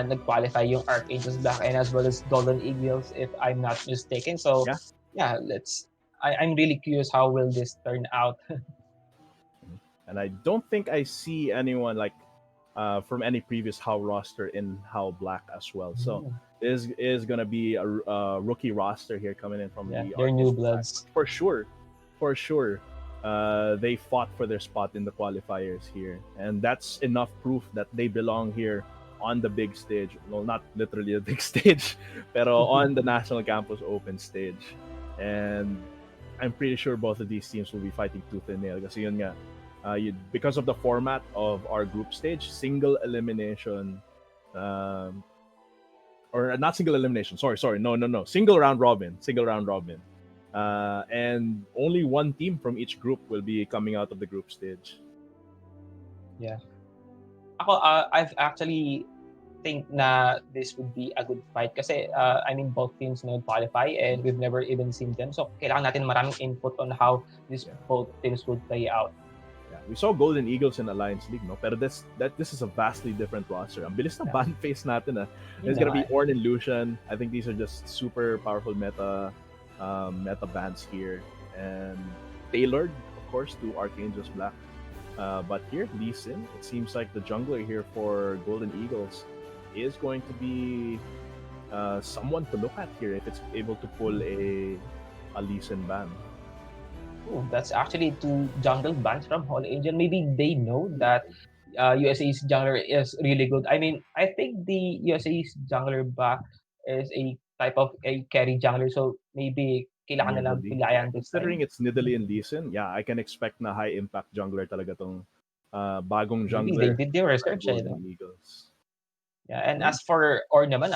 nag-qualify yung Archangels Black and as well as Golden Eagles, if I'm not mistaken. So Yeah. I'm really curious how will this turn out. And I don't think I see anyone like from any previous HAU roster in HAU Black as well. So this is gonna be a rookie roster here coming in from the They're new Archangels Black. bloods. But for sure, they fought for their spot in the qualifiers here, and that's enough proof that they belong here on the big stage. Well, not literally a big stage, but on the National Campus Open stage. And I'm pretty sure both of these teams will be fighting tooth and nail. Kasi yun nga, because of the format of our group stage, single elimination, or not single elimination. Sorry, no, single round robin, and only one team from each group will be coming out of the group stage. Yeah. I've actually think na this would be a good fight kasi I mean both teams qualify and we've never even seen them, so kailangan natin maraming input on how both teams would play out. Yeah, we saw Golden Eagles in Alliance League, no? Pero this is a vastly different roster. Ang bilis na ban face natin, ah. It's gonna be Ornn and Lucian. I think these are just super powerful meta bans here, and tailored, of course, to Archangels Black. But here, Lee Sin, it seems like the jungler here for Golden Eagles is going to be someone to look at here if it's able to pull a Lee Sin ban. Oh, that's actually two jungle bans from Holy Angel. Maybe they know that USA's jungler is really good. I mean, I think the USA's jungler back is a type of a carry jungler, so maybe kailangan na lang pilayan this time. Considering it's Nidalee and Lee Sin, yeah, I can expect na high impact jungler talaga tong bagong jungler. Maybe they did their research. Eagles. Yeah, and as for Ornn naman,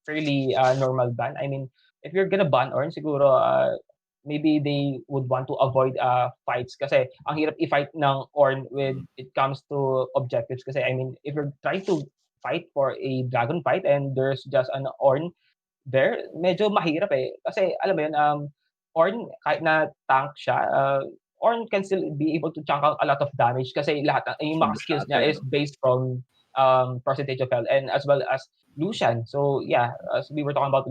fairly normal ban. I mean, if you're gonna ban Ornn, siguro maybe they would want to avoid fights kasi ang hirap i-fight ng Ornn when it comes to objectives kasi I mean, if you're trying to fight for a dragon fight and there's just an Ornn there, medyo mahirap eh. Kasi alam mo yun, Ornn, kahit na tank siya, Ornn can still be able to chunk out a lot of damage kasi lahat yung mga skills niya is based from percentage of health and as well as Lucian. So yeah, as we were talking about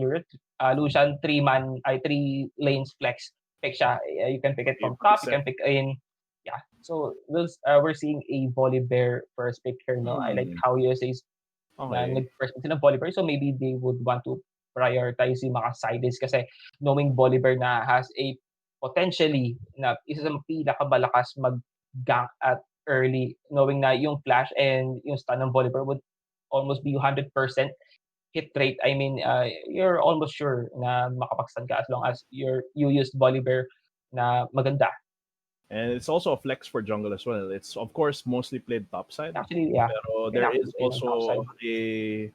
Lucian 3 lanes flex pick siya. You can pick it from top, you can pick in. Yeah. So we're seeing a Volibear first pick here, no? I like how USA's nag-first pick ng Volibear, so maybe they would want to prioritize yung mga sides kasi knowing Volibear na has a potentially na isa sa pinakamalakas mag-gank at early, knowing na yung flash and yung stun ng Volibear would almost be 100% hit rate. I mean, you're almost sure na makapag-stun ka as long as you use Volibear na maganda. And it's also a flex for jungle as well. It's of course mostly played topside. Actually, yeah. Pero there is also a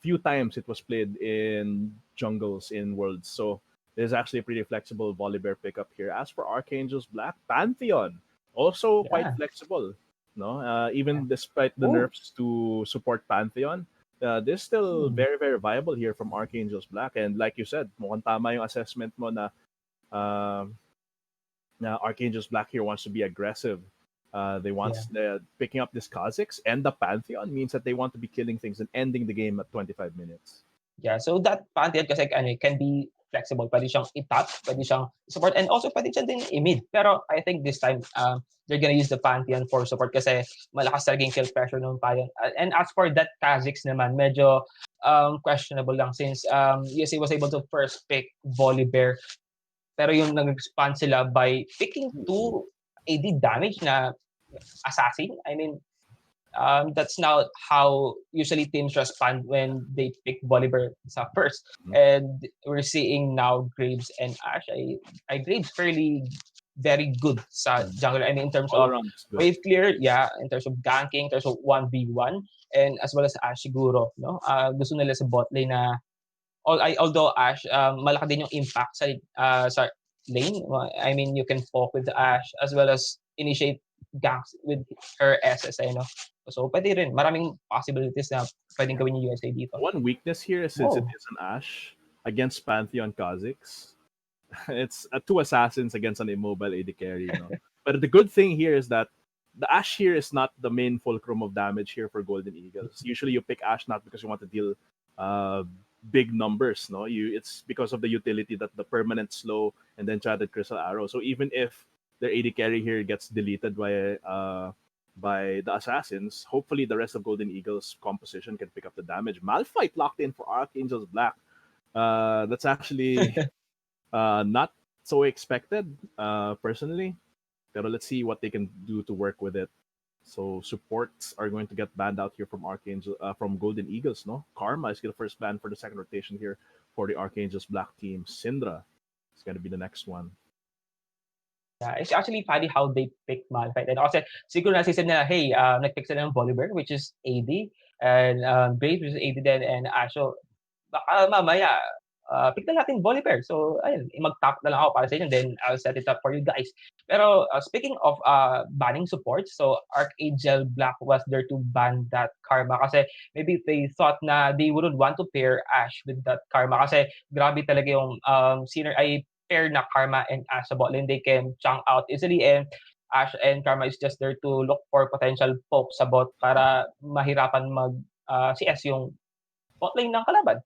few times it was played in jungles in Worlds. So there's actually a pretty flexible Volibear pickup here. As for Archangels Black, Pantheon also quite flexible. No, even despite the nerfs to support Pantheon, this is still very, very viable here from Archangels Black. And like you said, mukhang tama yung assessment mo na Archangels Black here wants to be aggressive. They want picking up this Kha'Zix and the Pantheon means that they want to be killing things and ending the game at 25 minutes. Yeah, so that Pantheon kasi can be flexible. Pwede siyang i-top, pwede siyang support, and also pwede siyang din i-mid. Pero I think this time, they're gonna use the Pantheon for support kasi malakas talaga yung kill pressure ng Pantheon. And as for that Kha'Zix naman, medyo questionable lang since USA was able to first pick Volibear. Pero yung nag-respond sila by picking 2 AD damage na assassin. I mean, that's not how usually teams respond when they pick Volibear sa first. And we're seeing now Graves and Ashe. Graves fairly very good sa jungle. I mean, in terms of wave clear, in terms of ganking, in terms of 1v1, and as well as Ashe siguro, no? Gusto nila sa bot lane na although Ashe, malaki din yung impact sa lane. I mean, you can poke with Ashe as well as initiate ganks with her SSA, no? So, pwede rin. Maraming possibilities na pwedeng gawin yung USA dito. One weakness here, since it is an Ashe against Pantheon Kha'Zix, it's 2 assassins against an immobile AD carry, no? But the good thing here is that the Ash here is not the main fulcrum of damage here for Golden Eagles. Usually you pick Ash not because you want to deal uh, big numbers, no? It's because of the utility that the permanent slow and then Enchanted Crystal Arrow. So even if their AD carry here gets deleted by the assassins, hopefully the rest of Golden Eagles composition can pick up the damage. Malphite locked in for Archangels Black. That's actually not so expected, personally. Pero let's see what they can do to work with it. So supports are going to get banned out here from from Golden Eagles, no? Karma is the first ban for the second rotation here for the Archangels Black team. Syndra is going to be the next one. Yeah, it's actually funny how they pick Malphite. And also, siguro nasisip nila, hey, nag-pick sila ng Volibear, which is AD, and Brave, which is AD din, and Asho, baka mamaya, pick na natin Volibear. So, ayun, mag-top na lang ako para sa inyo, then I'll set it up for you guys. Pero, speaking of banning support, so Archangel Black was there to ban that Karma kasi maybe they thought na they wouldn't want to pair Ash with that Karma kasi grabe talaga yung pair na Karma and Ash sa bot lane. They can chunk out easily and Ash and Karma is just there to look for potential poke sa bot para mahirapan mag CS yung bot lane ng kalaban.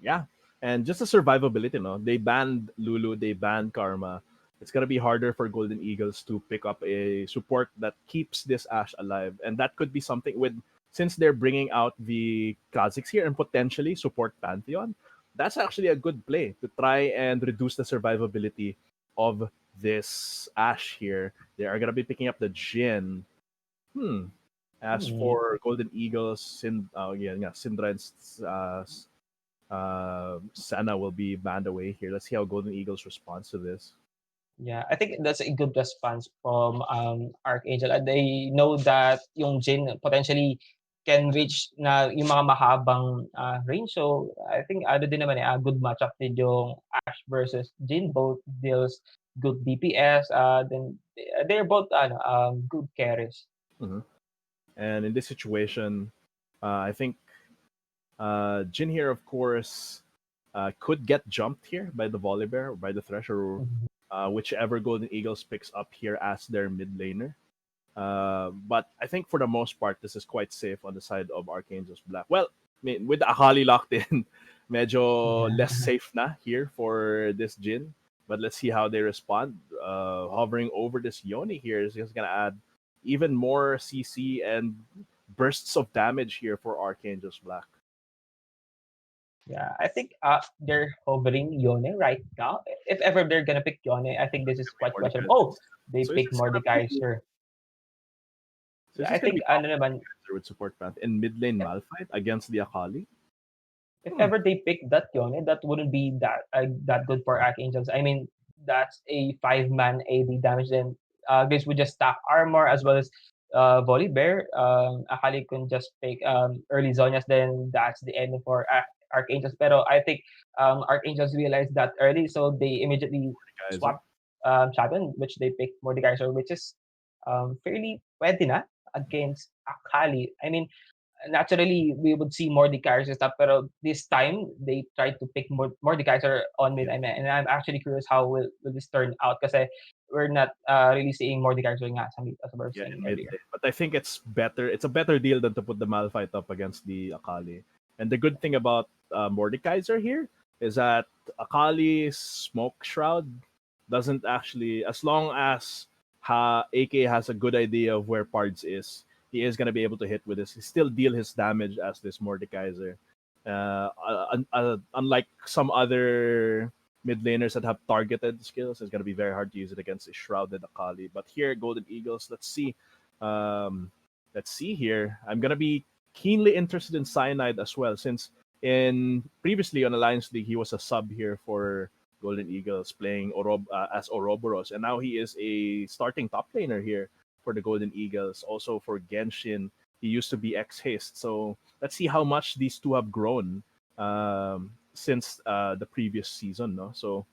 Yeah, and just the survivability, no? They banned Lulu, they banned Karma. It's gonna be harder for Golden Eagles to pick up a support that keeps this Ash alive, and that could be something with since they're bringing out the Kha'Zix here and potentially support Pantheon. That's actually a good play to try and reduce the survivability of this Ash here. They are gonna be picking up the Jhin. As for Golden Eagles, Syndra and Senna will be banned away here. Let's see how Golden Eagles responds to this. Yeah, I think that's a good response from Archangel. They know that yung Jhin potentially can reach na yung mga mahabang range. So I think ano din naman a good matchup din yung Ash versus Jhin. Both deals good DPS. Then they're both good carries. Mm-hmm. And in this situation, I think Jhin here, of course, could get jumped here by the Volibear or by the Thresh or whichever Golden Eagles picks up here as their mid laner. But I think for the most part, this is quite safe on the side of Archangels Black. Well, I mean, with the Akali locked in, medyo less safe na here for this Jhin. But let's see how they respond. Hovering over this Yoni here is just going to add even more CC and bursts of damage here for Archangels Black. Yeah, I think they're hovering Yone right now. If ever they're gonna pick Yone, I think this is quite questionable. Oh, they So pick Mordekaiser. So Yeah, this I is going to think be ano naman, with support path in mid lane Malphite against the Akali. if ever they pick that Yone, that wouldn't be that good for Archangels. I mean, that's a 5-man AD damage. Then this would just stack armor as well as Volibear. Akali can just pick early Zonias. Then that's the end for Archangels. Pero I think Archangels realized that early, so they immediately swapped Shadow, which they picked Mordekaiser, which is fairly pwede na against Akali. I mean, naturally we would see more Mordekaiser stuff, pero this time they tried to pick more Mordekaiser on mid. And I'm actually curious how will this turn out kasi we're not really seeing Mordekaiser nga sa mid as we were saying earlier. But I think it's better. It's a better deal than to put the Malphite up against the Akali. And the good thing about Mordekaiser here is that Akali's Smoke Shroud doesn't actually, as long as AK has a good idea of where Pards is, he is going to be able to hit with this. He still deal his damage as this Mordekaiser. Unlike some other mid laners that have targeted skills, it's going to be very hard to use it against a Shrouded Akali. But here, Golden Eagles, let's see. Let's see here. I'm going to be keenly interested in Cyanide as well, since in previously on Alliance League, he was a sub here for Golden Eagles, playing as Ouroboros, and now he is a starting top laner here for the Golden Eagles. Also for Genshin, he used to be ex-Haste. So let's see how much these two have grown since the previous season. No, so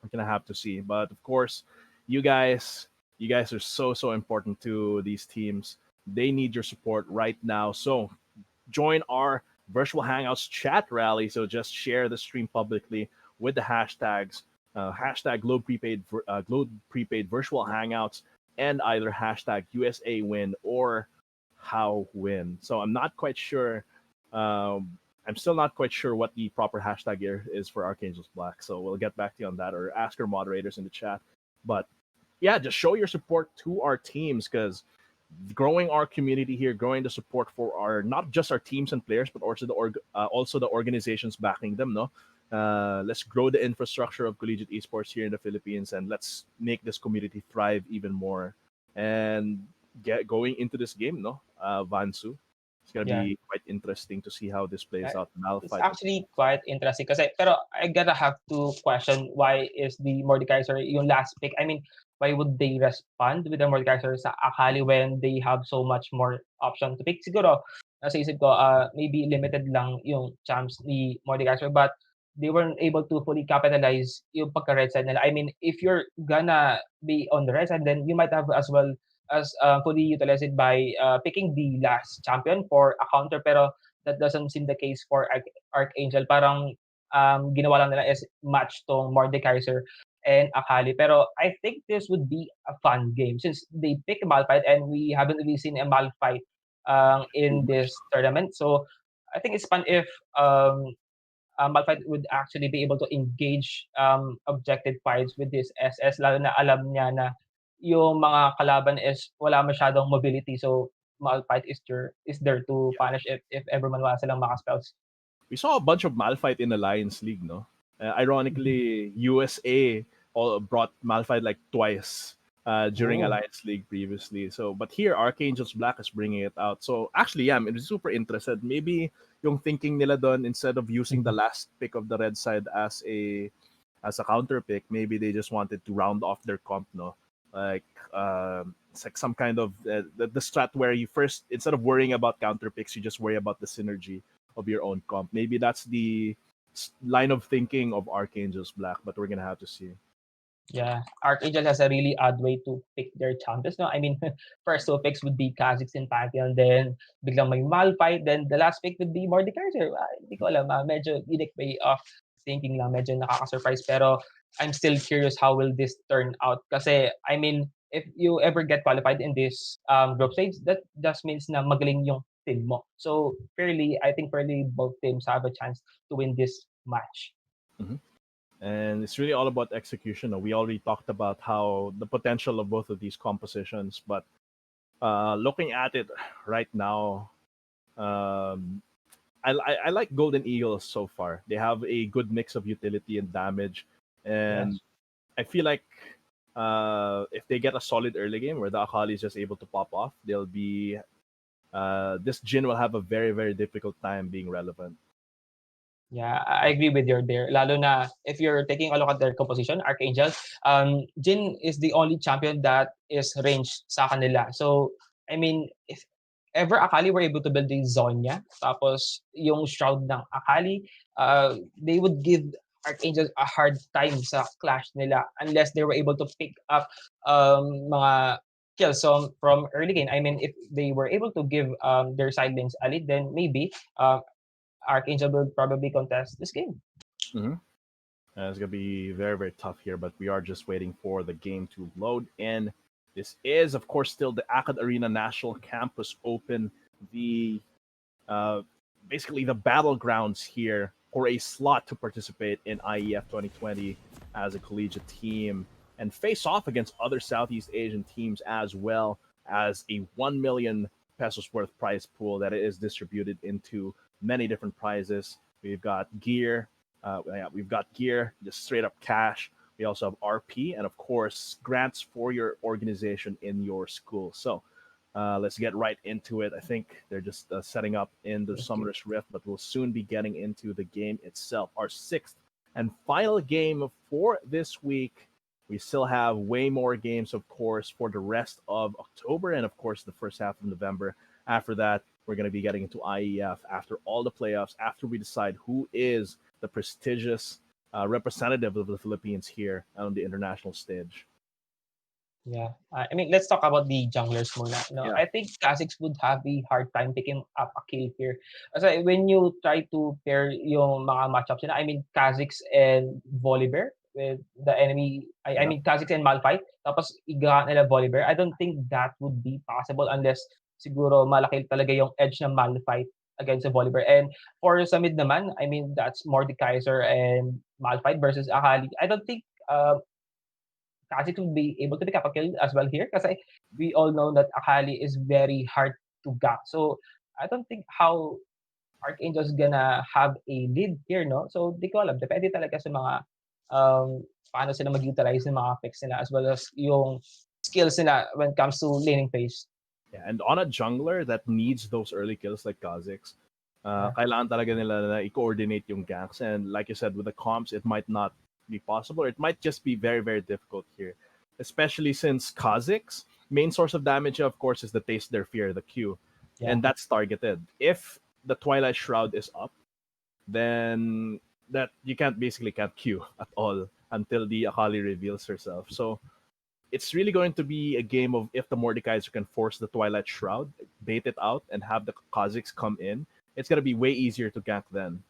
we're gonna have to see. But of course, you guys are so important to these teams. They need your support right now. So join our virtual hangouts chat rally. So just share the stream publicly with the hashtags hashtag Globe Prepaid Virtual Hangouts. and either hashtag USA win or HAU win. So I'm not quite sure. I'm still not quite sure what the proper hashtag here is for Archangels Black. So we'll get back to you on that, or ask our moderators in the chat. But yeah, just show your support to our teams, because growing our community here, growing the support for our, not just our teams and players, but also also the organizations backing them. No, let's grow the infrastructure of collegiate esports here in the Philippines, and let's make this community thrive even more. And get going into this game, no, Vansu. It's gonna Yeah. be quite interesting to see how this plays Uh, out. it's Malphite. actually quite interesting kasi pero I gotta have to question why is the Mordekaiser yung last pick. I mean, why would they respond with the Mordekaiser sa Akali when they have so much more option to pick? Siguro, nasa isip ko, maybe limited lang yung champs ni Mordekaiser but they weren't able to fully capitalize yung pagka-red side nila. I mean, if you're gonna be on the red side, then you might have as well as fully utilize it by picking the last champion for a counter pero that doesn't seem the case for Archangel. Parang ginawa lang nila is match tong Mordekaiser and Akali. Pero I think this would be a fun game since they pick Malphite and we haven't really seen a Malphite in this tournament. So I think it's fun if Malphite would actually be able to engage objective fights with this SS lalo na alam niya na yung mga kalaban is wala masyadong mobility so Malphite is there to punish if ever man wala silang mga spells. We saw a bunch of Malphite in Alliance League, no? Mhm. Ironically, USA all brought Malphite like twice during Oh. Alliance League previously. So, but here Archangels Black is bringing it out. So, actually, yeah, I'm super interested. Maybe yung thinking nila doon, instead of using the Mhm. last pick of the red side as a counter pick, maybe they just wanted to round off their comp, no? Like, it's like some kind of the strat where you first, instead of worrying about counter picks, you just worry about the synergy of your own comp. Maybe that's the line of thinking of Archangels Black, but we're gonna have to see. Yeah, Archangel has a really odd way to pick their champions, no? I mean, first two picks would be Kha'Zix and Pantheon, then biglang may Malphite, then the last pick would be Mordekaiser. Hindi ko alam, medyo unique way of thinking lang, medyo nakaka-surprise. Pero I'm still curious how will this turn out. Kasi, I mean, if you ever get qualified in this group stage, that just means na magaling yung team mo. So, I think fairly both teams have a chance to win this match. Mhm. And it's really all about execution. We already talked about how the potential of both of these compositions, but looking at it right now, um, I like Golden Eagles so far. They have a good mix of utility and damage, and Yes. I feel like if they get a solid early game where the Akali is just able to pop off, they'll be this Jin will have a very very difficult time being relevant. Yeah, I agree with you there. Lalo na if you're taking a look at their composition, Archangel, Jin is the only champion that is ranged sa kanila. So, I mean, if ever Akali were able to build the Zonya, tapos yung Shroud ng Akali, they would give Archangel a hard time sa clash nila unless they were able to pick up mga kills from early game. I mean, if they were able to give their side lanes a lead, then maybe Archangel will probably contest this game. Mm-hmm. It's gonna be very very tough here, but we are just waiting for the game to load in. This is, of course, still the AcadArena National Campus Open, the uh, basically the battlegrounds here for a slot to participate in IEF 2020 as a collegiate team and face off against other Southeast Asian teams, as well as a 1 million pesos worth prize pool that is distributed into many different prizes. We've got gear, we've got gear, just straight up cash. We also have RP and, of course, grants for your organization in your school. So let's get right into it. I think they're just setting up in the Thank you. Summer's Rift, but we'll soon be getting into the game itself. Our sixth and final game for this week. We still have way more games, of course, for the rest of October and, of course, the first half of November. After that, we're going to be getting into IEF after all the playoffs, after we decide who is the prestigious representative of the Philippines here on the international stage. Yeah. I mean, let's talk about the junglers muna. No, Yeah. I think Kha'Zix would have a hard time picking up a kill here. Kasi when you try to pair yung mga matchups nila, I mean, Kha'Zix and Volibear, with the enemy. I Yep. mean Kha'Zix and Malphite tapos iga nila Volibear. I don't think that would be possible unless siguro malaki talaga yung edge ng Malphite against the Volibear. And for sa mid naman, I mean that's Mordekaiser and Malphite versus Akali. I don't think Kha'Zix would be able to pick up a kill as well here kasi we all know that Akali is very hard to gap. So I don't think how Archangels gonna have a lead here, no? So di ko alam, depende talaga sa mga paano sila mag-utilize ng mga picks nila as well as yung skills nila when it comes to laning phase. Yeah, and on a jungler that needs those early kills like Kha'Zix, Yeah, kailangan talaga nila na i-coordinate yung ganks. And like you said, with the comps, it might not be possible. Or it might just be very, very difficult here. Especially since Kha'Zix, main source of damage, of course, is the Taste Their Fear, the Q. yeah, And that's targeted. If the Twilight Shroud is up, then that you can't Q at all until the Akali reveals herself. So it's really going to be a game of if the Mordekaiser can force the Twilight Shroud, bait it out, and have the Kha'Zix come in, it's gonna be way easier to gank then.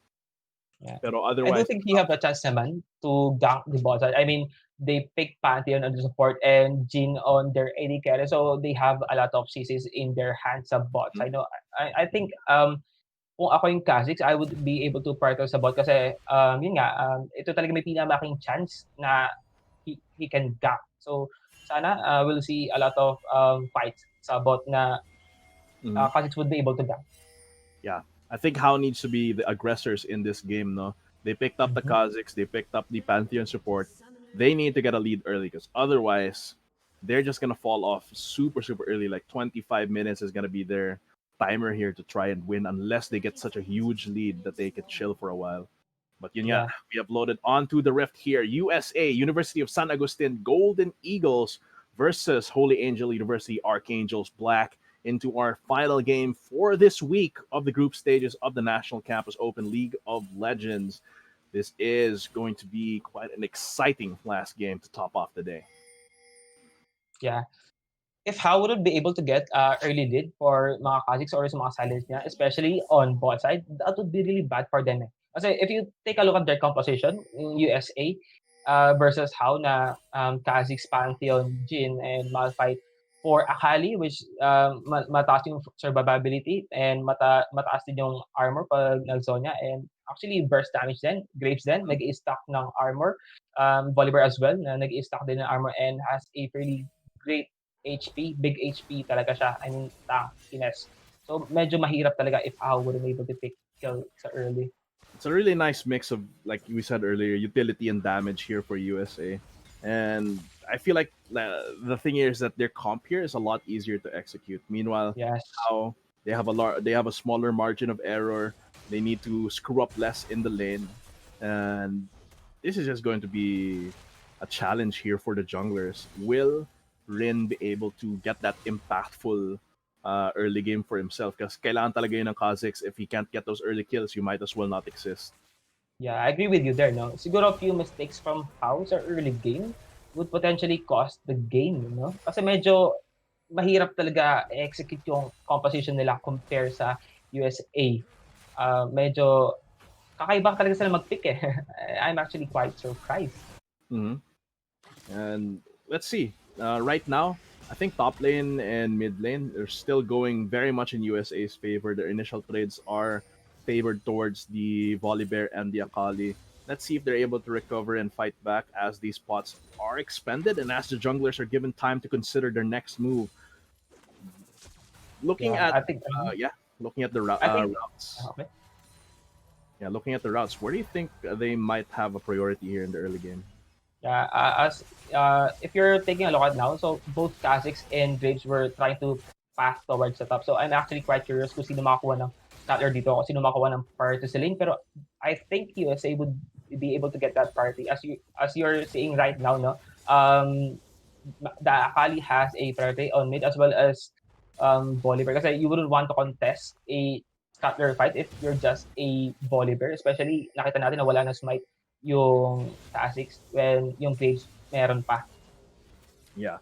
yeah. Pero I do otherwise, think he have the chance naman to gank the bot side. I mean, they pick Pantheon on the support and Jin on their AD carry, so they have a lot of CCs in their hands sa bot Mhm. side. No, I think kung ako yung Kha'Zix, I would be able to prioritize sa bot kasi yun nga, ito talaga may pinakamaking chance na he can gap. So sana we'll see a lot of fights sa bot na Mhm. Kha'Zix would be able to gap. Yeah, I think HAU needs to be the aggressors in this game. No, they picked up the Mhm. Kha'Zix, they picked up the Pantheon support. They need to get a lead early because otherwise, they're just gonna fall off super super early. Like 25 minutes is gonna be their timer here to try and win, unless they get such a huge lead that they can chill for a while. But yun nga, Yeah. we have loaded onto the Rift here. USA, University of San Agustin, Golden Eagles versus Holy Angel University, Archangels Black into our final game for this week of the group stages of the National Campus Open League of Legends. This is going to be quite an exciting last game to top off the day. Yeah. If HAU would be able to get early lead for mga Kha'Zix or sa mga silence niya, especially on bot side, that would be really bad for them. Kasi if you take a look at their composition in USA versus HAU na Kha'Zix, Pantheon, Jhin, and Malphite for Akali, which mataas yung survivability and mataas din yung armor pag nag-zone niya, and actually burst damage din, Graves din, nag-i-stack ng armor, Volibear as well, na nag-i-stack din ng armor and has a pretty great HP, big HP talaga siya. I mean, tankiness. So, medyo mahirap talaga if HAU wouldn't be able to pick kill sa early. It's a really nice mix of, like we said earlier, utility and damage here for USA. And I feel like the thing here is that their comp here is a lot easier to execute. Meanwhile, Yes. how they have a smaller margin of error. They need to screw up less in the lane, and this is just going to be a challenge here for the junglers. Will Rin be able to get that impactful early game for himself? Because kailangan talaga yun ng Kha'Zix. If he can't get those early kills, you might as well not exist. Yeah, I agree with you there, no? Siguro a few mistakes from HAU sa early game would potentially cost the game, no? Kasi medyo mahirap talaga execute yung composition nila compare sa USA. Medyo kakaiba talaga sila mag-pick eh. I'm actually quite surprised. Mm-hmm. And let's see. Right now, I think top lane and mid lane are still going very much in USA's favor. Their initial trades are favored towards the Volibear and the Akali. Let's see if they're able to recover and fight back as these spots are expended and as the junglers are given time to consider their next move. Looking Yeah, at, I think yeah, looking at the I think routes. okay. Yeah, looking at the routes, where do you think they might have a priority here in the early game? Yeah, as if you're taking a look at now, so both Kha'Zix and Graves were trying to path towards the top. So I'm actually quite curious kung sino makakuha ng scatter dito, kung sino makakuha ng priority sa lane. Pero I think USA would be able to get that priority. As you're seeing right now, no, the Akali has a priority on mid as well as Volibear. Kasi you wouldn't want to contest a scatter fight if you're just a Volibear. Especially nakita natin na wala na smite yung Kha'Zix when yung Graves meron pa. Yeah,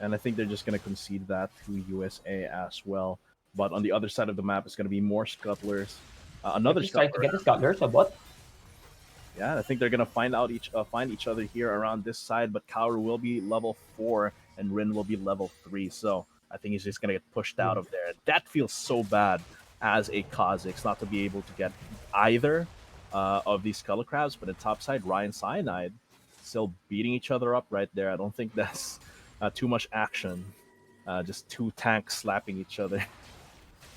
and I think they're just going to concede that to USA as well. But on the other side of the map, it's going to be more scuttlers. Another He's trying to scuttler. get the Scuttler sa bot. Yeah, I think they're gonna find each other here around this side, but Kaoru will be level 4 and Rin will be level 3. So I think he's just gonna get pushed out of there. That feels so bad as a Kha'Zix not to be able to get either of these Skull Crabs, but at top side, Ryan Cyanide still beating each other up right there. I don't think that's too much action. Just two tanks slapping each other.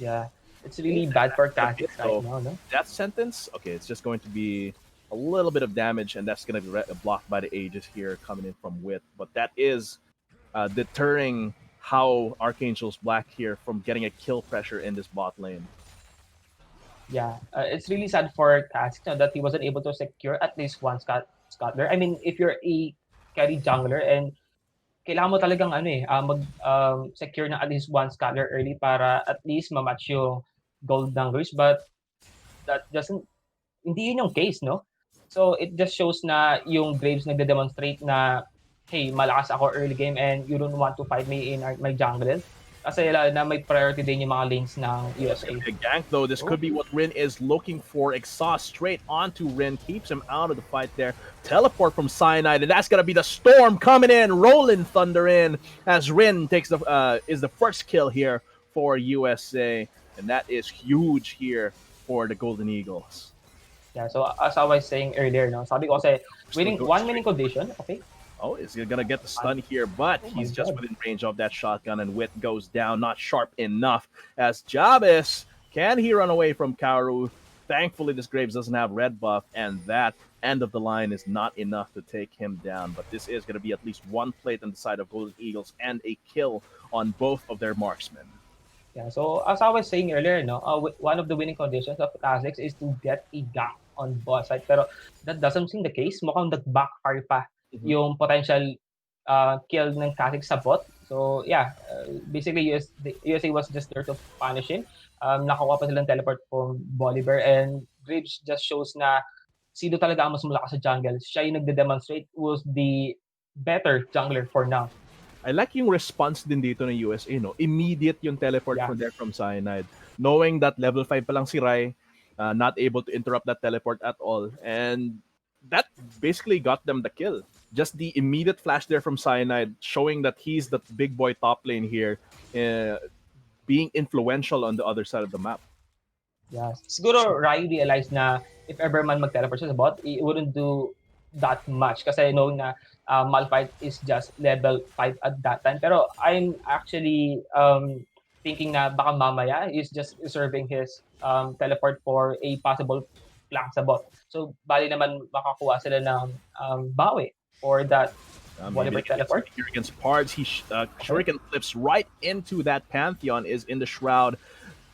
Yeah, it's Okay, really bad for okay, Kha'Zix right so now, no? death sentence. Okay, it's just going to be a little bit of damage, and that's going to be blocked by the Aegis here coming in from Wit. But that is deterring how Archangels Black here from getting a kill pressure in this bot lane. Yeah, it's really sad for Kha'Zix that he wasn't able to secure at least one scuttler. I mean, if you're a carry jungler and kailangan mo talagang ano eh, secure ng at least one scatter early para at least ma-match yung gold numbers, but that doesn't hindi yun yung case, no? So it just shows na yung Graves nagde-demonstrate na, hey, malakas ako early game and you don't want to fight me in my jungle. Kasi lalo na may priority din yung mga lanes ng That's going USA. to be a gank, though. This could be what Rin is looking for. Exhaust straight onto Rin. Keeps him out of the fight there. Teleport from Cyanide, and that's going to be the Storm coming in. Rolling Thunder in as Rin takes is the first kill here for USA. And that is huge here for the Golden Eagles. Yeah, so as I was saying earlier, no, sabi ko kasi winning condition, okay? Oh, is he gonna get the stun here? But he's just within range of that shotgun, and Wit goes down, not sharp enough. As Jabez, can he run away from Kaoru? Thankfully, this Graves doesn't have red buff, and that end of the line is not enough to take him down. But this is going to be at least one plate on the side of Golden Eagles and a kill on both of their marksmen. Yeah, so as I was saying earlier, no, one of the winning conditions of Kha'Zix is to get a gank on boss side. Pero that doesn't seem the case. Mukhang nag-backfire pa yung potential kill ng Kha'Zix sa bot. So yeah, basically the USA was just there to punish him. Nakuha pa silang teleport from Bolivar, and Graves just shows na sino talaga ang mas malakas sa jungle. Siya yung nagde-demonstrate was the better jungler for now. I like yung response din dito ng USA, no? Immediate yung teleport from there from Cyanide. Knowing that level 5 pa lang si Rai, not able to interrupt that teleport at all. And that basically got them the kill. Just the immediate flash there from Cyanide, showing that he's the big boy top lane here, being influential on the other side of the map. Yeah. Siguro Rai realized na if ever man mag-teleport siya sa bot, it wouldn't do that much kasi knowing na Malphite is just level 5 at that time. Pero I'm actually thinking na baka mamaya he's just reserving his teleport for a possible flank sa bot. So bali naman makakuha sila ng bawi for that whatever teleport. Here against Pards, he Shuriken flips right into that Pantheon, is in the Shroud.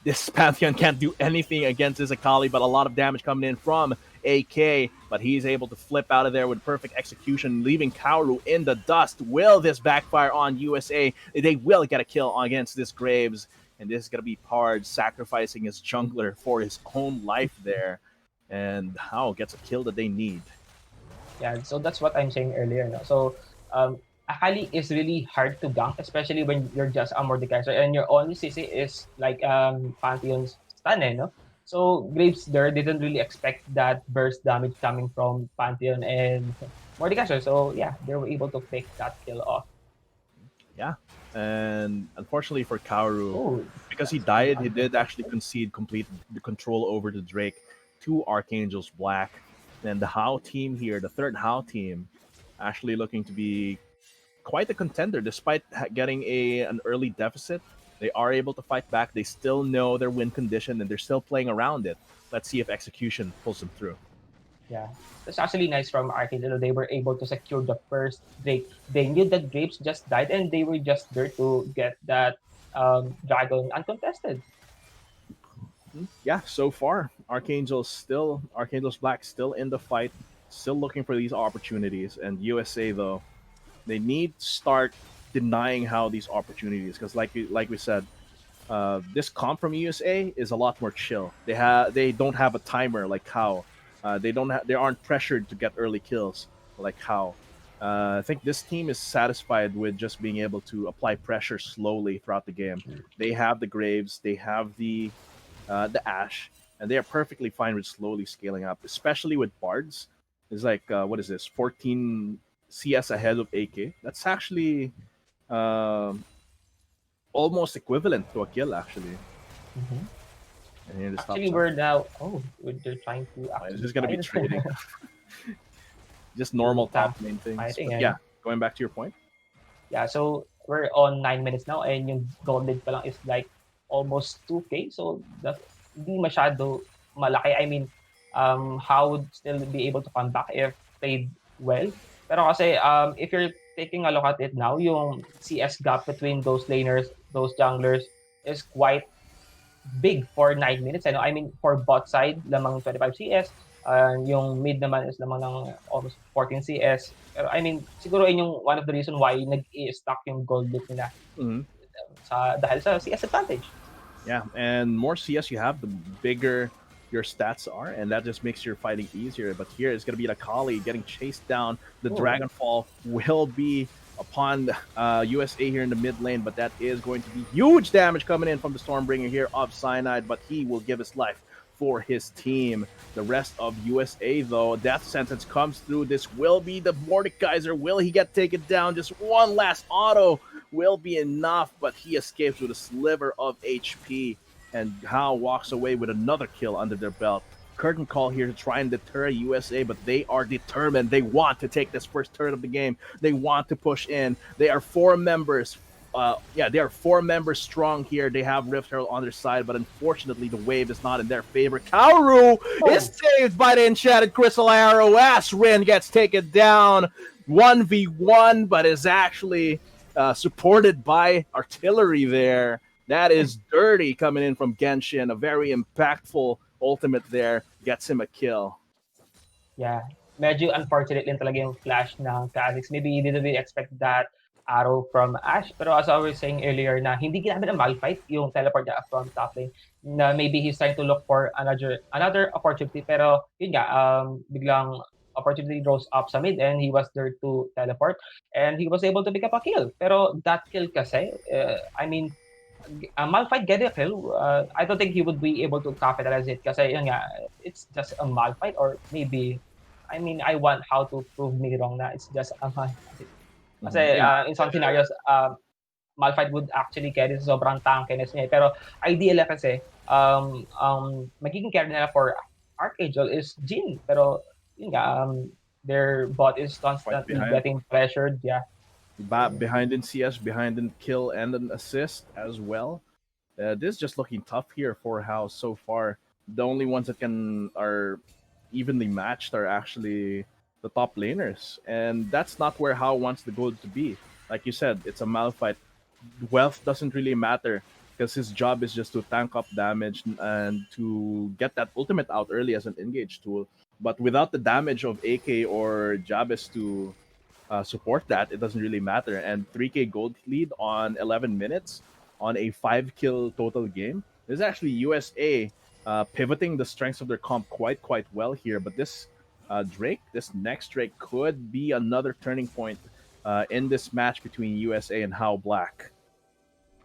This Pantheon can't do anything against this Akali, but a lot of damage coming in from AK, but he's able to flip out of there with perfect execution, leaving Kaoru in the dust. Will this backfire on USA? They will get a kill against this Graves, and this is going to be Pard sacrificing his jungler for his own life there, and HAU gets a kill that they need. Yeah, so that's what I'm saying earlier. No? So Akali is really hard to gank, especially when you're just a Mordekaiser and your only CC is like Pantheon's stun, no? So Graves there didn't really expect that burst damage coming from Pantheon and Mordekaiser. So yeah, they were able to pick that kill off. Yeah, and unfortunately for Kaoru, because he died, he did actually concede complete the control over the Drake to Archangels Black. And the HAU team here, the third HAU team, actually looking to be quite a contender despite getting an early deficit. They are able to fight back. They still know their win condition and they're still playing around it. Let's see if execution pulls them through. Yeah, it's actually nice from Archangels. They were able to secure the first Drake. They knew that Graves just died and they were just there to get that dragon uncontested. Yeah, so far Archangels Black still in the fight, still looking for these opportunities. And USA though, they need to start denying HAU these opportunities because, like we said, this comp from USA is a lot more chill. They don't have a timer like HAU. They aren't pressured to get early kills like HAU. I think this team is satisfied with just being able to apply pressure slowly throughout the game. They have the Graves, they have the Ashe, and they are perfectly fine with slowly scaling up, especially with Bards. It's like what is this? 14 CS ahead of AK. That's actually um, almost equivalent to a kill, actually. Mhm. And here the stop Actually, sign. we're now. They're trying to It's actually just gonna be fight trading, just to normal top tank lane things. fighting, But and yeah, going back to your point. yeah. So we're on 9 minutes now, and yung gold lead pa lang is like almost 2K. So that's hindi masyado malaki. I mean, how would still be able to come back if played well. Pero kasi if you're taking a look at it now, yung CS gap between those laners, those junglers is quite big for 9 minutes. Ano? I mean, for bot side, lamang 25 CS. Yung mid naman is lamang ng almost 14 CS. Pero I mean, siguro yun yung one of the reason why nag-i-stack yung gold loot nila Mhm. dahil sa CS advantage. Yeah, and more CS you have, the bigger your stats are, and that just makes your fighting easier. But here it's going to be the Kali getting chased down. The Oh, Dragonfall will be upon the USA here in the mid lane, but that is going to be huge damage coming in from the Stormbringer here of Cyanide, but he will give his life for his team. The rest of USA, though, death sentence comes through. This will be the Mordekaiser. Will he get taken down? Just one last auto will be enough, but he escapes with a sliver of HP, and HAU walks away with another kill under their belt. Curtain call here to try and deter USA, but they are determined. They want to take this first turn of the game. They want to push in. They are four members. They are four members strong here. They have Rift Herald on their side, but unfortunately, the wave is not in their favor. Kaoru is oh, saved by the enchanted Crystal Arrow as Rin gets taken down 1v1, but is actually supported by artillery there. That is dirty coming in from Genshin. A very impactful ultimate there gets him a kill. yeah. Medyo unfortunate din talaga yung flash ng Kha'Zix. Maybe he didn't really expect that arrow from Ash. Pero as I was saying earlier na hindi ginamit ng Malphite yung teleport niya from top lane. Na maybe he's trying to look for another opportunity. Pero yun nga, biglang opportunity rose up sa mid and he was there to teleport. And he was able to pick up a kill. Pero that kill kasi, I mean, Malphite getting a kill, I don't think he would be able to capitalize it kasi yun nga, it's just a Malphite or maybe, I mean, I want how to prove me wrong na it's just a Malphite. Kasi Yeah, in some scenarios, Malphite would actually carry sa sobrang tankiness niya. Pero ideal kasi, magiging carry nila for Archangel is Jhin. Pero yun nga, their bot is quite constantly behind. getting pressured. Yeah. Behind in CS, behind in kill and an assist as well. This is just looking tough here for House so far. The only ones that can are evenly matched are actually the top laners, and that's not where How wants the gold to be. Like you said, it's a Malphite. Wealth doesn't really matter because his job is just to tank up damage and to get that ultimate out early as an engage tool. But without the damage of AK or Jabez to support that, it doesn't really matter. And 3K gold lead on 11 minutes on a 5 kill total game. This is actually USA pivoting the strengths of their comp quite well here. But this Drake, this next Drake, could be another turning point in this match between USA and How Black.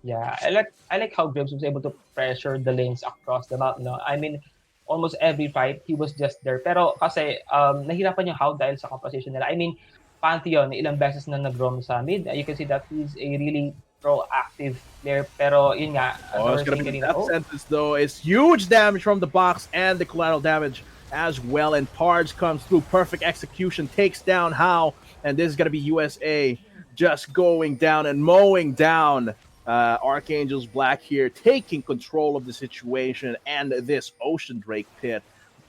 Yeah, I like how Graves was able to pressure the lanes across the map, no? I mean, almost every fight, he was just there. Pero kasi, nahirapan yung how dahil sa composition nila. I mean, Pantheon, ilang beses na nag-roam sa mid. You can see that he's a really proactive player. Pero yun nga, as I Oh, it's was gonna saying be the kanina, death sentence though. It's huge damage from the box and the collateral damage as well. And Pards comes through, perfect execution, takes down How, and this is gonna be USA just going down and mowing down Archangels Black here, taking control of the situation and this Ocean Drake pit.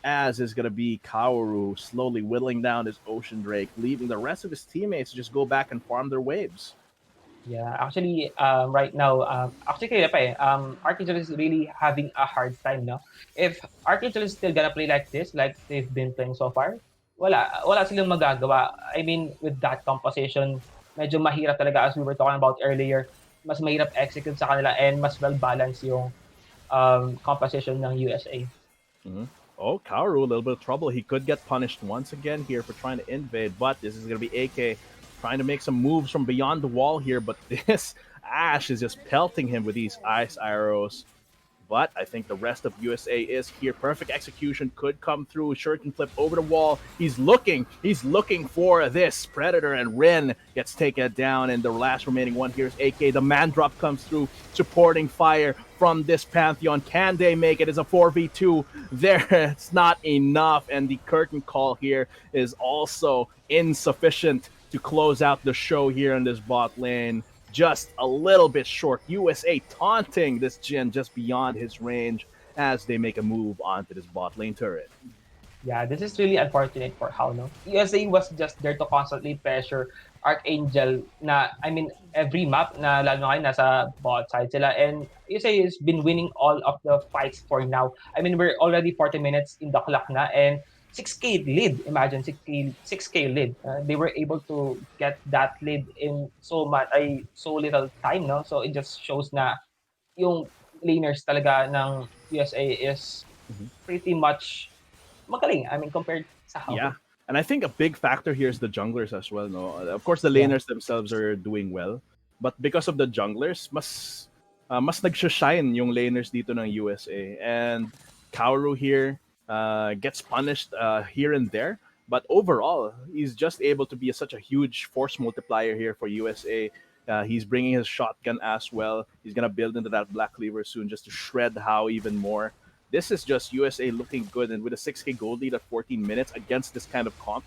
As is gonna be Kaoru slowly whittling down his Ocean Drake, leaving the rest of his teammates to just go back and farm their waves. yeah, actually, right now, actually kaya pa eh, Archangel is really having a hard time, no? If Archangel is still gonna play like this, like they've been playing so far, wala silang magagawa. I mean, with that composition, medyo mahirap talaga as we were talking about earlier. Mas mahirap execute sa kanila and mas well-balanced yung composition ng USA. Mhm. Oh, Kaoru, a little bit of trouble. He could get punished once again here for trying to invade, but this is going to be AK trying to make some moves from beyond the wall here. But this Ash is just pelting him with these ice arrows. But I think the rest of USA is here. Perfect execution could come through. Shirt and flip over the wall. He's looking for this Predator, and Rin gets taken down. And the last remaining one here is AK. The man drop comes through, supporting fire from this Pantheon. Can they make it? It's a 4v2 there. It's not enough. And the curtain call here is also insufficient to close out the show here in this bot lane. Just a little bit short. USA taunting this Jhin just beyond his range as they make a move onto this bot lane turret. Yeah, this is really unfortunate for HAU, no? USA was just there to constantly pressure Archangel na, I mean, every map na lalo na kayo nasa bot side sila. And USA has been winning all of the fights for now. I mean, we're already 40 minutes in the clock na and 6K lead. Imagine 6K lead. They were able to get that lead in so little time, no? So it just shows na yung laners talaga ng USA is pretty much magaling. I mean, compared sa HAU. Yeah. And I think a big factor here is the junglers as well. No, of course the Yeah. laners themselves are doing well, but because of the junglers, mas nagshine yung laners dito ng USA. And Kaoru here gets punished here and there, but overall he's just able to be such a huge force multiplier here for USA. He's bringing his shotgun as well. He's gonna build into that Black Cleaver soon just to shred HAU even more. This is just USA looking good, and with a 6K gold lead at 14 minutes against this kind of comp,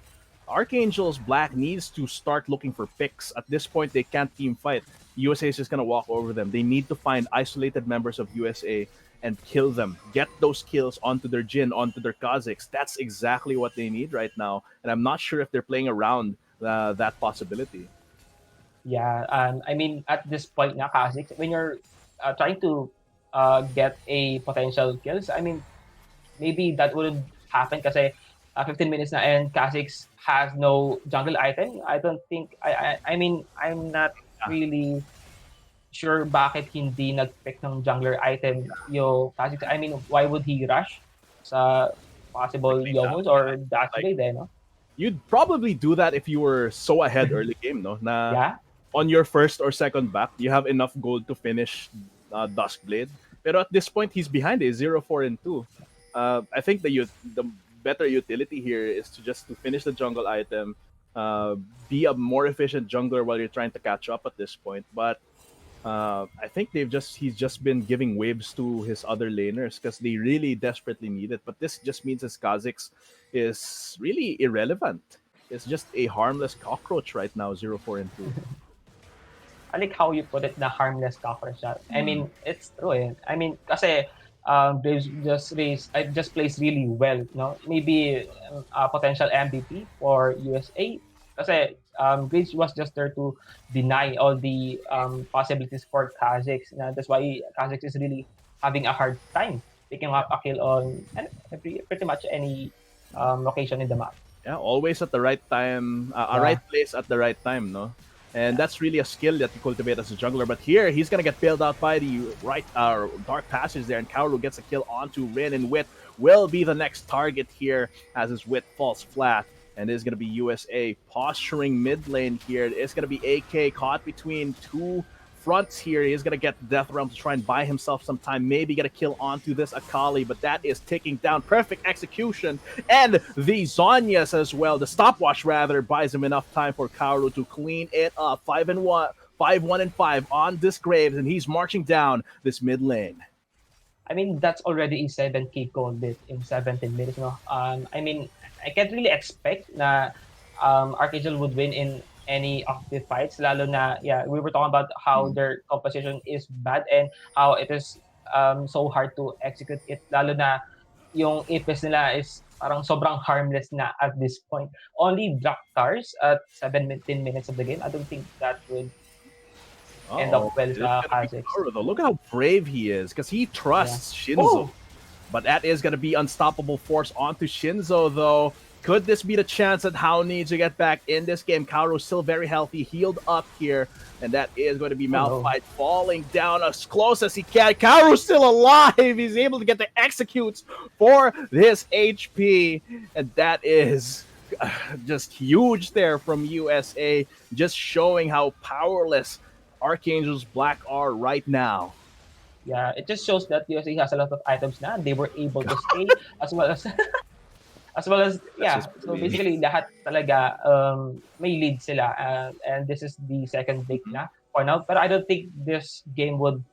Archangels Black needs to start looking for picks. At this point, they can't team fight. USA is just gonna walk over them. They need to find isolated members of USA and kill them. Get those kills onto their Jhin, onto their Kazakhs. That's exactly what they need right now, and I'm not sure if they're playing around that possibility. Yeah, I mean, at this point na, Kha'Zix, when you're trying to get a potential kills, I mean, maybe that wouldn't happen kasi 15 minutes na and Kha'Zix has no jungle item. I don't think, I mean, I'm not really sure bakit hindi nag-pick ng jungler item yung Kha'Zix. I mean, why would he rush sa possible Yomos or Dash Blade, no? You'd probably do that if you were so ahead early game, no? Na Yeah. on your first or second back, you have enough gold to finish Duskblade. Pero at this point, he's behind it, 0-4 and 2. I think the better utility here is to finish the jungle item, be a more efficient jungler while you're trying to catch up at this point. But I think he's just been giving waves to his other laners because they really desperately need it. But this just means his Kazakhs is really irrelevant. It's just a harmless cockroach right now, 0-4 and 2. I like how you put it na harmless cockroach. I mean, it's true. Eh. I mean, kasi Graves just plays really well. No, maybe a potential MVP for USA. Kasi Graves was just there to deny all the possibilities for Kazakhs. That's why Kazakhs is really having a hard time picking up a kill on pretty much any location in the map. Yeah, always at the right time, a right place at the right time, no? And that's really a skill that you cultivate as a jungler. But here, he's gonna get bailed out by the right Dark Passage there, and Kaoru gets a kill onto Rin, and Wit will be the next target here as his Wit falls flat. And it is gonna be USA posturing mid lane here. It's gonna be AK caught between two fronts here. He's gonna get Death Realm to try and buy himself some time, maybe get a kill onto this Akali, but that is ticking down. Perfect execution, and the Zhonya's as well. The stopwatch rather buys him enough time for Kaoru to clean it up. 5-1, 5-1-5 on this Graves, and he's marching down this mid lane. I mean, that's already a 7K gold bit in 17 minutes. No? I mean, I can't really expect na Archangel would win in any of the fights. Lalo na, yeah, we were talking about how their composition is bad and how it is so hard to execute it. Lalo na yung APS nila is parang sobrang harmless na at this point. Only drop towers at 17 minutes of the game. I don't think that would end up well sa Kazakhs. Look at how brave he is because he trusts Shinzo. But that is going to be unstoppable force onto Shinzo, though. Could this be the chance that HAU needs to get back in this game? Kaoru still very healthy, healed up here. And that is going to be Malphite falling down as close as he can. Kaoru's still alive. He's able to get the executes for this HP. And that is just huge there from USA. Just showing how powerless Archangels Black are right now. Yeah, it just shows that USA has a lot of items na they were able to stay as well as That's just yeah. So really. basically lahat talaga may lead sila and this is the second break Mhm. na for now. But I don't think this game would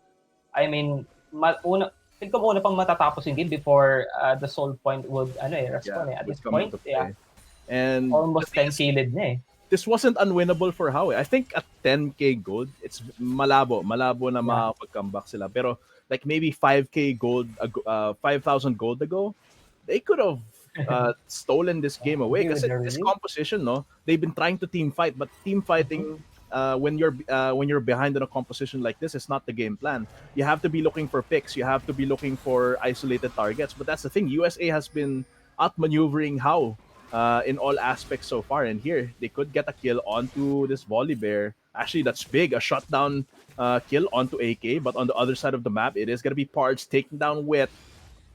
I mean una feel ko muna pang matatapos yung game before the soul point would ano Yeah, respond at would this come point. into Yeah, play. And the almost thing 10K is, lead na eh. this wasn't unwinnable for HAU. I think at 10K gold, it's malabo na Yeah. makakapag-comeback sila. Pero like maybe 5K gold, 5,000 gold ago, they could have stolen this Yeah, game away. agree with Because your this review. composition, no, they've been trying to team fight, but team Mhm. fighting when you're behind in a composition like this is not the game plan. You have to be looking for picks. You have to be looking for isolated targets. But that's the thing. USA has been outmaneuvering HAU in all aspects so far. And here, they could get a kill onto this volley bear. Actually, that's big. A shutdown kill onto AK. But on the other side of the map, it is going to be Pards taking down Wit.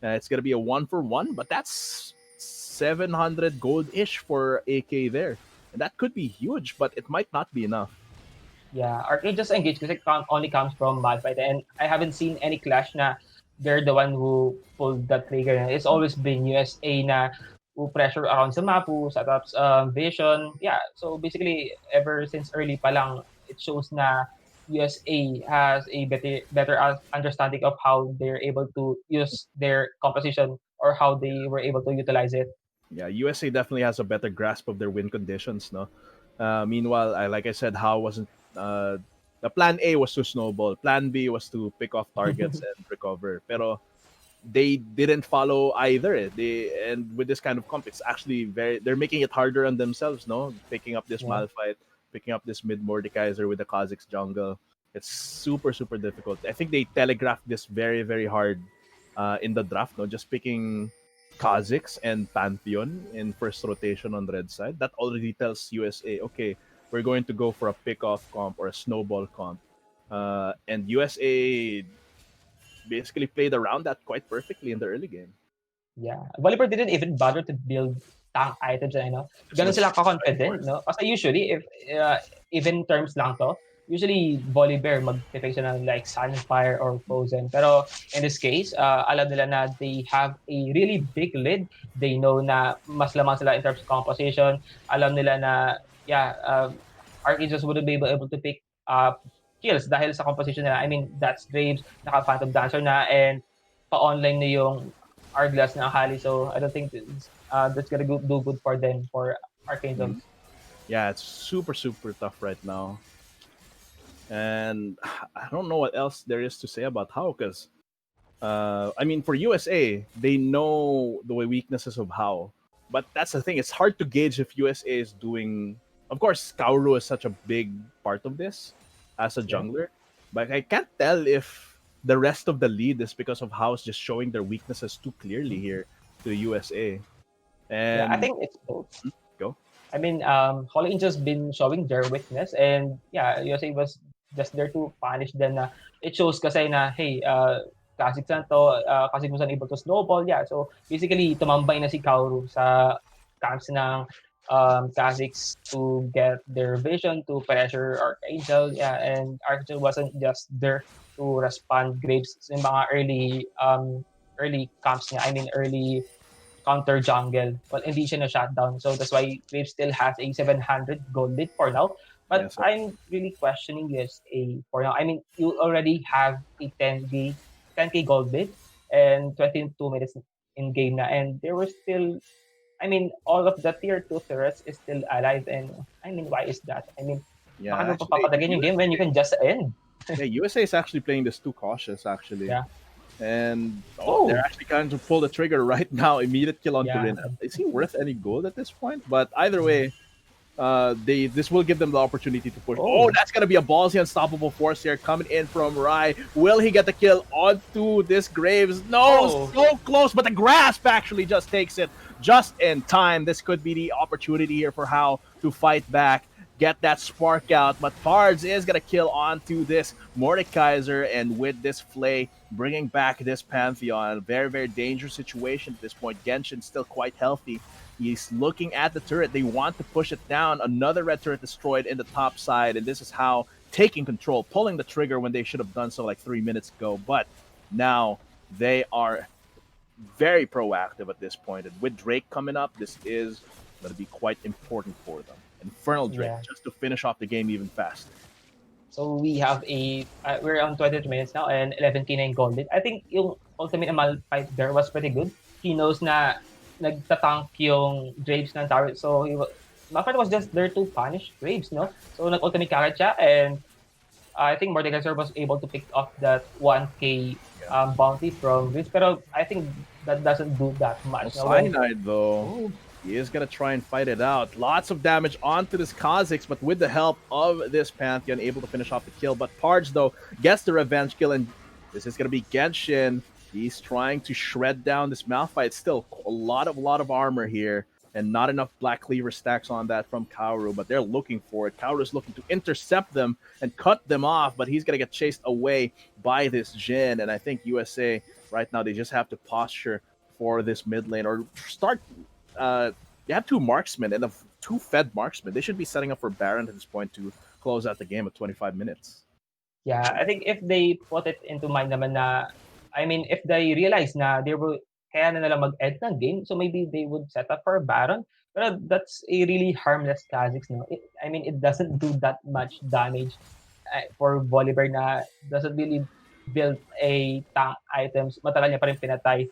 It's going to be a 1-for-1, but that's 700 gold-ish for AK there. And that could be huge, but it might not be enough. Yeah, Archangels engage kasi only comes from Malphite and I haven't seen any clash na they're the one who pulled the trigger. It's always been USA na who pressure around sa map, who set up vision. Yeah, so basically ever since early pa lang, it shows na USA has a better understanding of how they're able to use their composition or how they were able to utilize it. Yeah, USA definitely has a better grasp of their win conditions, no? Meanwhile, like I said, how wasn't the plan A was to snowball, plan B was to pick off targets and recover. Pero they didn't follow either. And with this kind of comp, it's actually they're making it harder on themselves, no? Picking up this Yeah. Malphite, picking up this mid Mordekaiser with the Kha'Zix jungle. It's super, super difficult. I think they telegraphed this very, very hard in the draft, no? Just picking Kha'Zix and Pantheon in first rotation on the red side. That already tells USA, okay, we're going to go for a pick-off comp or a snowball comp. And USA basically played around that quite perfectly in the early game. Yeah. Volleyball didn't even bother to build tank items, no? Just Ganun went sila straight for ka-confident, it. no? Kasi usually, if even terms lang to, usually Volibear mag-pick siya ng like Sunfire or Frozen. Pero in this case, alam nila na they have a really big lead. They know na mas lamang sila in terms of composition. Alam nila na, yeah, Archangels wouldn't be able to pick kills dahil sa composition nila. I mean, that's Graves, naka-Phantom Dancer na, and pa-online na yung Arglas na Akali. So I don't think that's gonna do good for them for Mhm. Archangels. Yeah, it's super, super tough right now. And I don't know what else there is to say about how, because I mean, for USA, they know the weaknesses of how, but that's the thing. It's hard to gauge if USA is doing. Of course, Kaoru is such a big part of this as a Yeah, jungler, but I can't tell if the rest of the lead is because of how's just showing their weaknesses too clearly here to USA. yeah. I And think it's both. go. I mean, Holy Angel's been showing their weakness, and yeah, USA was just there to punish them. Na it shows kasi na hey, Classic na to, kasi wasn't able to snowball. Yeah, so basically tumambay na si Kaoru sa camps ng Kha'Zix to get their vision to pressure Archangel. Yeah, and Archangel wasn't just there to respond Graves in mga early camps niya. I mean early counter jungle. Well, hindi siya na-shutdown. So that's why Graves still has a 700 gold lead for now. But Yes, I'm really questioning USA for now. I mean, you already have a 10K gold lead and 22 minutes in game na. And there were still, I mean, all of the tier 2 turrets is still alive. And I mean, why is that? I mean, yeah. bakit mo Actually, papapatagalin yung game when you can just end? USA is actually playing this too cautious. Actually, Yeah. and they're Oh, actually trying to pull the trigger right now. Immediate kill on yeah. Turin. Is he worth any gold at this point? But either way, they this will give them the opportunity to push. Oh, Oh, that's gonna be a ballsy, unstoppable force here coming in from Rai. Will he get the kill onto this Graves? No, oh. so close, but the grasp actually just takes it just in time. This could be the opportunity here for HAU to fight back, get that spark out. But Pards is gonna kill onto this Mordekaiser, and with this Flay bringing back this Pantheon, very, very dangerous situation at this point. Genshin's still quite healthy. He's looking at the turret. They want to push it down. Another red turret destroyed in the top side, and this is HAU taking control, pulling the trigger when they should have done so like 3 minutes ago. But Now they are very proactive at this point, and with Drake coming up, this is going to be quite important for them. Infernal Drake, Yeah. just to finish off the game even faster. So we have we're on 23 minutes now and 11k9 golden. I think yung ultimate Amal fight there was pretty good. He knows na nagtatank yung Graves ng tower. So Malphite was just there to punish Graves, no? So nag-ultimate kaagad siya and I think Mordekaiser was able to pick off that 1k Yeah. bounty from Graves. Pero I think that doesn't do that No much. No? Cyanide, though. Oh, He is going to try and fight it out. Lots of damage onto this Kha'Zix, but with the help of this Pantheon, able to finish off the kill. But Parge, though, gets the revenge kill, and this is going to be Genshin. He's trying to shred down this Malphite. Still, a lot of armor here, and not enough Black Cleaver stacks on that from Kaoru, but they're looking for it. Kaoru's looking to intercept them and cut them off, but he's going to get chased away by this Jhin, and I think USA, right now, they just have to posture for this mid lane, or start you have two marksmen and two fed marksmen. They should be setting up for Baron at this point to close out the game at 25 minutes. yeah, I think if they put it into mind naman na, I mean, if they realize na they will, kaya na nila mag-end ng game, so maybe they would set up for Baron. But that's a really harmless Kha'Zix, no? I mean, it doesn't do that much damage for Volibear na doesn't really build a tank items. Matagal niya pa rin pinatay.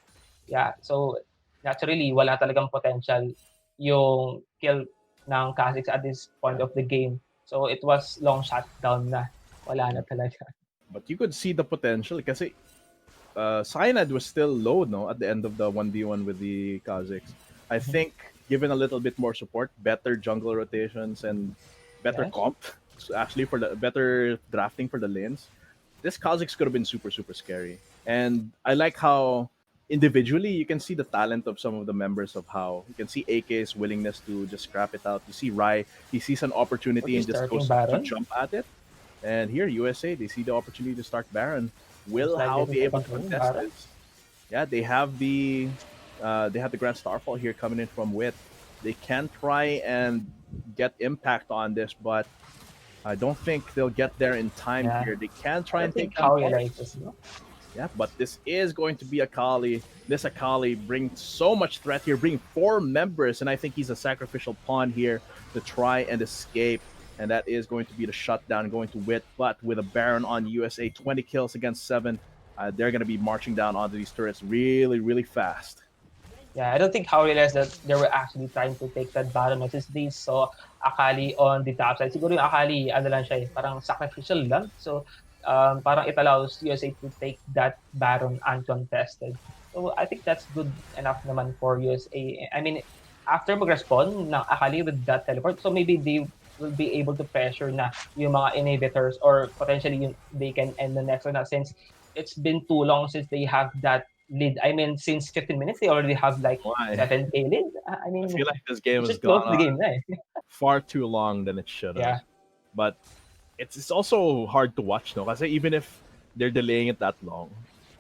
Yeah, so naturally, wala talagang potential yung kill ng Kha'Zix at this point of the game. So it was long shutdown na. Wala na talaga. But you could see the potential kasi Cyanide was still low, no, at the end of the 1v1 with the Kha'Zix. I think given a little bit more support, better jungle rotations, and better comp, actually for the better drafting for the lanes, this Kha'Zix could have been super scary. And I like how individually you can see the talent of some of the members of HAU. You can see AK's willingness to just scrap it out. You see Rai, he sees an opportunity and just goes to jump at it. And here, USA, they see the opportunity to start Baron. Will HAU be able to contest this? Yeah, they have the Grand Starfall here coming in from Wit. They can try and get impact on this, but I don't think they'll get there in time here. They can try and take HAU realizes, no? Yeah, but this is going to be Akali. This Akali brings so much threat here, bring 4 members, and I think he's a sacrificial pawn here to try and escape. And that is going to be the shutdown going to Wit, but with a Baron on USA, 20 kills against 7, they're going to be marching down onto these turrets really fast. Yeah, I don't think HAU realized that they were actually trying to take that Baron since they saw Akali on the top side. Siguro yung Akali, ano lang siya, parang sacrificial lang. So, parang it allows USA to take that Baron uncontested. So, I think that's good enough naman for USA. I mean, after mag-respond ng Akali with that teleport, so maybe they will be able to pressure na yung mga inhibitors or potentially they can end the next one na since it's been too long since they have that lead. I mean, since 15 minutes, they already have like 7k lead. I mean, I feel like this game has close gone the game na far too long than it should have. Yeah. But it's also hard to watch, no? Kasi even if they're delaying it that long,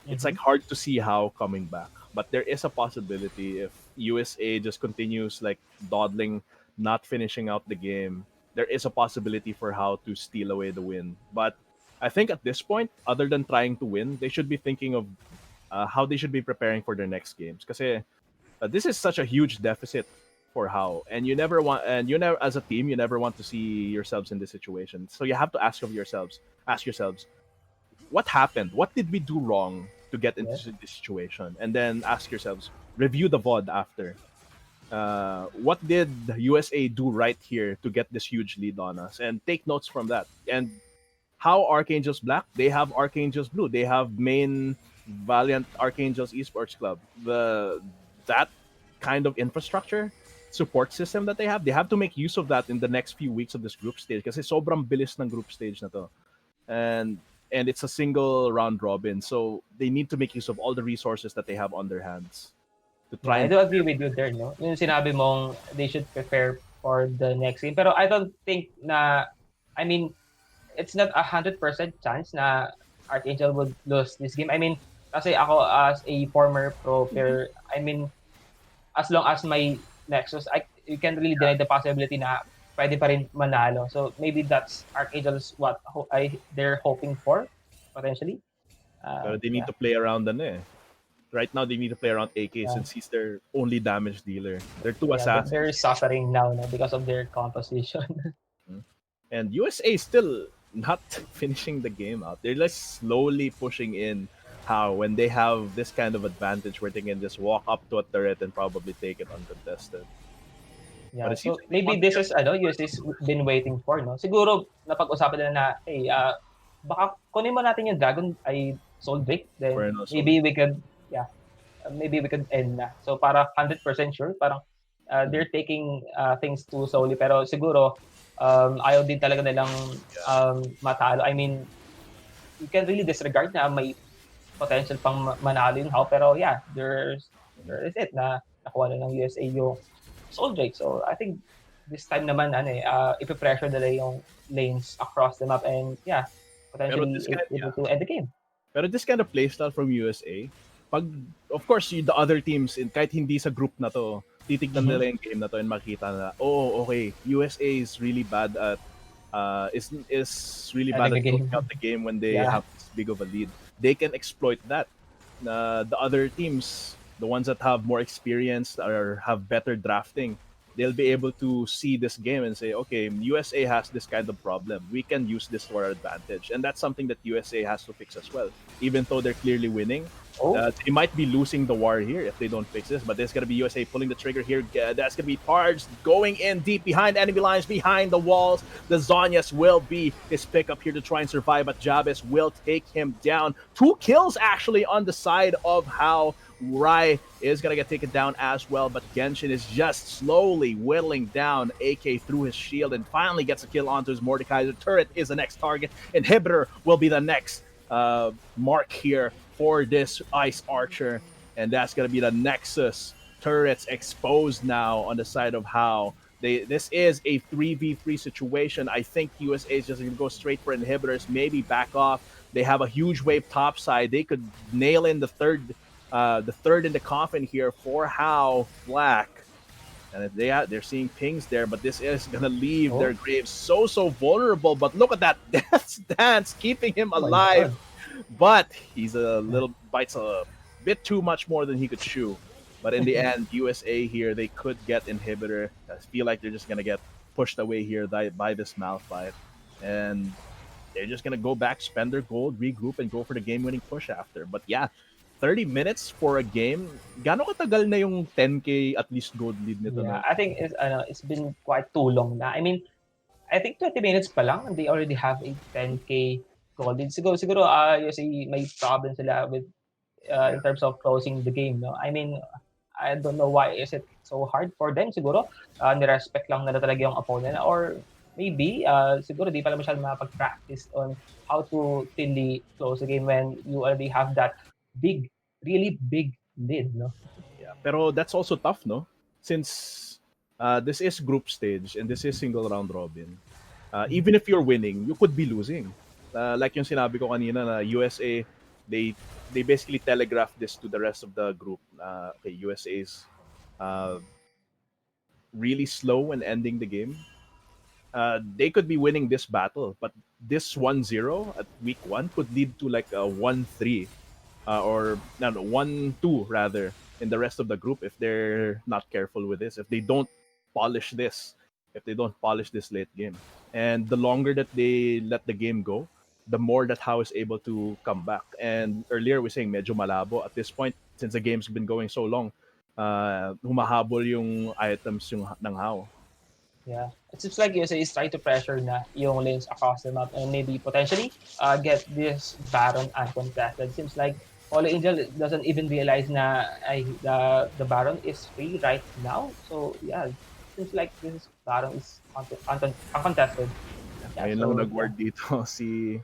it's like hard to see HAU coming back. But there is a possibility if USA just continues like dawdling, not finishing out the game, there is a possibility for HAU to steal away the win. But I think at this point, other than trying to win, they should be thinking of how they should be preparing for their next games. Because this is such a huge deficit for HAU, and you never want, and you never, as a team, you never want to see yourselves in this situation. So you have to ask yourselves, what happened? What did we do wrong to get into this situation? And then ask yourselves, review the VOD after. What did USA do right here to get this huge lead on us? And take notes from that. And how Archangels Black? They have Archangels Blue. They have main Valiant Archangels Esports Club. That kind of infrastructure, support system that they have to make use of that in the next few weeks of this group stage. Kasi sobrang bilis ng group stage na to. And it's a single round robin. So they need to make use of all the resources that they have on their hands. To try I do agree with you there, no? Yung sinabi mong they should prepare for the next game. Pero I don't think na, I mean, it's not 100% chance na Archangel would lose this game. I mean, kasi ako as a former pro player, I mean, as long as my Nexus, you can't really deny the possibility na pwede pa rin manalo. So maybe that's Archangels what they're hoping for, potentially. But they need Yeah, to play around right now they need to play around AK yeah, since he's their only damage dealer. They're two yeah. They're assassins. suffering now, no, because of their composition. And USA is still not finishing the game out. They're just slowly pushing in how when they have this kind of advantage where they can just walk up to a turret and probably take it uncontested. But Yeah, it seems so like they maybe want to this get is ano, USA's been waiting for, no? Siguro napag-usapan nila na, "Hey, baka kunin mo natin yung Dragon ay Soul Drake, then Inferno Soul. maybe we could, yeah, maybe we could end na." So para 100% sure, parang Mhm. they're taking things too slowly, pero siguro ayaw din talaga nilang Yeah. matalo. I mean, you can really disregard na may potential pang manalo yung HAU, pero yeah, there is it na nakuha na ng USA yung Soul Drake. So I think this time naman ano ipe-pressure nila yung lanes across the map and yeah, Pero potentially this kind able to end the game. Pero this kind of playstyle from USA, pag, of course, the other teams, kahit hindi sa group na to, titignan Mhm. nila yung game na to and makita na, oh, okay, USA is really bad at, is really bad Ending at the closing out game. the game when they Yeah. have this big of a lead. They can exploit that. The other teams, the ones that have more experience or have better drafting, they'll be able to see this game and say, okay, USA has this kind of problem. We can use this to our advantage. And that's something that USA has to fix as well. Even though they're clearly winning, Oh, they might be losing the war here if they don't fix this. But there's going to be USA pulling the trigger here. That's going to be Pards going in deep behind enemy lines, behind the walls. The Zonyas will be his pickup here to try and survive, but Jabez will take him down. 2 kills actually on the side of HAU. Rai is going to get taken down as well, but Genshin is just slowly whittling down AK through his shield and finally gets a kill onto his Mordecai. The turret is the next target. Inhibitor will be the next mark here for this Ice Archer, and that's going to be the Nexus. Turrets exposed now on the side of HAU. This is a 3v3 situation. I think USA is just going to go straight for inhibitors, maybe back off. They have a huge wave top side. They could nail in the third in the coffin here for HAU Black. And they're seeing pings there, but this is gonna leave their oh, grave so vulnerable. But look at that death dance keeping him oh my alive. god. But he's a little bites a bit too much more than he could chew. But in the end, USA here they could get inhibitor. I feel like they're just gonna get pushed away here by this Malphite, and they're just gonna go back, spend their gold, regroup, and go for the game-winning push after. But yeah, 30 minutes for a game. Gano'ng katagal na yung 10k at least gold lead nito Yeah, na? I think it's been quite too long na. I mean, I think 20 minutes pa lang and they already have a 10K goal lead. Siguro USA may problem sila with Yeah. in terms of closing the game, no? I mean, I don't know why is it so hard for them siguro, ni-respect lang nila talaga yung opponent or maybe, siguro di pala masyadong nakapag-practice on how to cleanly close the game when you already have that big, really big lead, no? Yeah. Pero that's also tough, no? Since this is group stage and this is single round robin. Mhm. Even if you're winning, you could be losing. Like yung sinabi ko kanina na USA, they basically telegraph this to the rest of the group. Okay, USA's uh, really slow in ending the game. They could be winning this battle, but this 1-0 at week 1 could lead to like a 1-3 or no, 1-2 rather in the rest of the group if they're not careful with this, if they don't polish this, if they don't polish this late game. And the longer that they let the game go, the more that HAU is able to come back. And earlier we were saying medyo malabo at this point since the game's been going so long. Humahabol yung items yung ng HAU. Yeah. It seems like USA is trying to pressure na yung lanes across the map and maybe potentially get this Baron uncontested. Seems like Holy Angel doesn't even realize na the Baron is free right now. So yeah, seems like this Baron is uncontested. Yeah, Ngayon lang so yeah. nag-ward dito si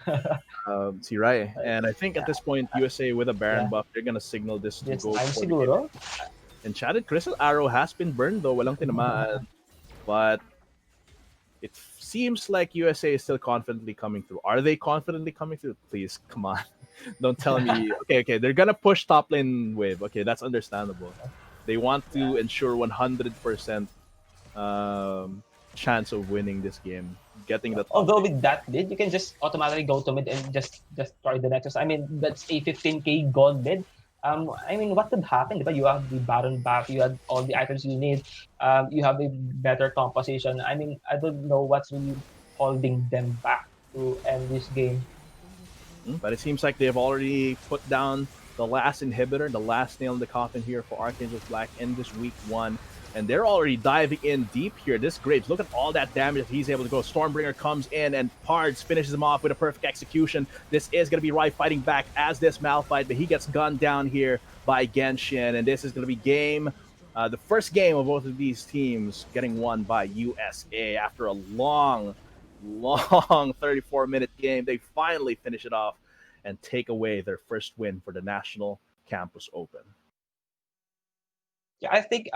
Rai. And I think at Yeah, this point, USA with a Baron yeah. buff, they're gonna signal this to This go time for the game. siguro. Enchanted Crystal Arrow has been burned though, walang tinamaan. But it seems like USA is still confidently coming through. Are they confidently coming through? Please, come on. Don't tell me. Okay, they're gonna push top lane wave. Okay, that's understandable. They want Yeah. to ensure 100% um, chance of winning this game, getting Yeah. the top Although pick. with that lead, you can just automatically go to mid and just try the Nexus. I mean, that's a 15k gold mid. I mean, what could happen? Diba? You have the Baron back, you had all the items you need, you have a better composition. I mean, I don't know what's really holding them back to end this game. But it seems like they've already put down the last inhibitor, the last nail in the coffin here for Archangels Black in this week 1. And they're already diving in deep here. This Graves, look at all that damage that he's able to go. Stormbringer comes in and Pards finishes him off with a perfect execution. This is going to be Rife fighting back as this Malphite, but he gets gunned down here by Genshin. And this is going to be the first game of both of these teams getting won by USA after a long 34-minute game. They finally finish it off and take away their first win for the National Campus Open. Yeah, I think